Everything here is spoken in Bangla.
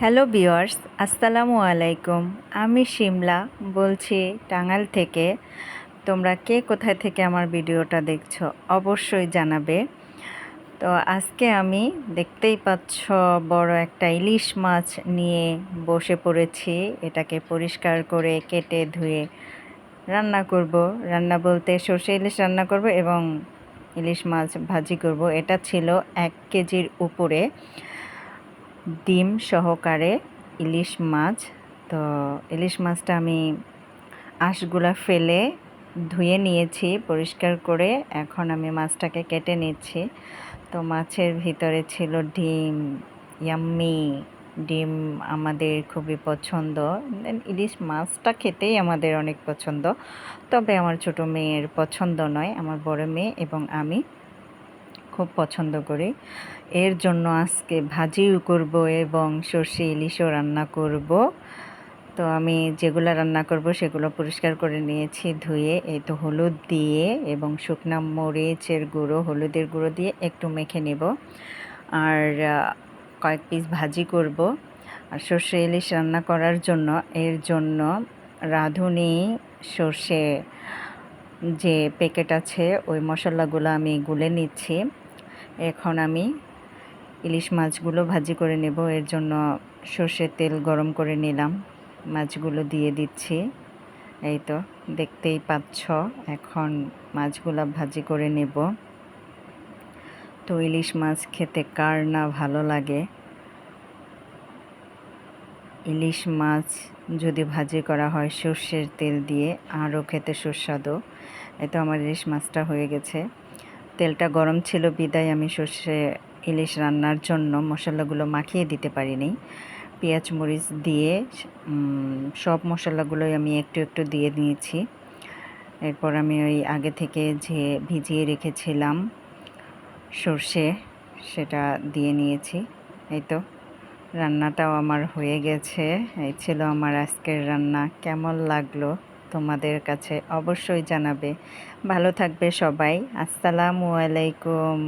হ্যালো ভিউয়ার্স, আসসালামু আলাইকুম। আমি শিমলা বলছি, টাঙ্গাইল থেকে। তোমরা কে কোথায় থেকে আমার ভিডিওটা দেখছো অবশ্যই জানাবে। তো আজকে আমি দেখতেই পাচ্ছ বড় একটা ইলিশ মাছ নিয়ে বসে পড়েছি। এটাকে পরিষ্কার করে কেটে ধুয়ে রান্না করব। রান্না বলতে সর্ষে ইলিশ রান্না করব এবং ইলিশ মাছ ভাজি করব। এটা ছিল 1 কেজির উপরে ডিম সহকারে ইলিশ মাছ। তো ইলিশ মাছটা আমি আঁশগুলা ফেলে ধুয়ে নিয়েছি পরিষ্কার করে। এখন আমি মাছটাকে কেটে নিচ্ছি। তো মাছের ভিতরে ছিল ডিম, ইয়াম্মি ডিম আমাদের খুবই পছন্দ। ইলিশ মাছটা খেতেই আমাদের অনেক পছন্দ, তবে আমার ছোট মেয়ের পছন্দ নয়, আমার বড় মেয়ে এবং আমি খুব পছন্দ করি। এর জন্য আজকে ভাজিও করব এবং সর্ষে ইলিশও রান্না করব। তো আমি যেগুলো রান্না করব সেগুলো পরিষ্কার করে নিয়েছি ধুয়ে। এই তো হলুদ দিয়ে এবং শুকনা মরিচের গুঁড়ো, হলুদের গুঁড়ো দিয়ে একটু মেখে নেব। আর কয়েক পিস ভাজি করব। আর সর্ষে ইলিশ রান্না করার জন্য এর জন্য রাঁধুনি সর্ষে যে প্যাকেট আছে ওই মশলাগুলো আমি গুলে নিচ্ছি। এখন আমি ইলিশ মাছগুলো ভাজি করে নেব। এর জন্য সর্ষের তেল গরম করে নিলাম, মাছগুলো দিয়ে দিচ্ছি। এই তো দেখতেই পাচ্ছ, এখন মাছগুলো ভাজি করে নেব। তো ইলিশ মাছ খেতে কার না ভালো লাগে। ইলিশ মাছ যদি ভাজি করা হয় সর্ষের তেল দিয়ে আরও খেতে সুস্বাদু। এই তো আমার ইলিশ মাছটা হয়ে গেছে। তেলটা গরম ছিল বিদায় আমি সর্ষে ইলিশ রান্নার জন্য মশলাগুলো মাখিয়ে দিতে পারিনি। পেঁয়াজ মরিচ দিয়ে সব মশলাগুলোই আমি একটু একটু দিয়ে নিয়েছি। এরপর আমি ওই আগে থেকে যে ভিজিয়ে রেখেছিলাম সর্ষে, সেটা দিয়ে নিয়েছি। এই তো রান্নাটাও আমার হয়ে গেছে। এই ছিল আমার আজকের রান্না। কেমন লাগলো তোমাদের কাছে অবশ্যই জানাবে। ভালো থাকবে সবাই। আসসালামু আলাইকুম।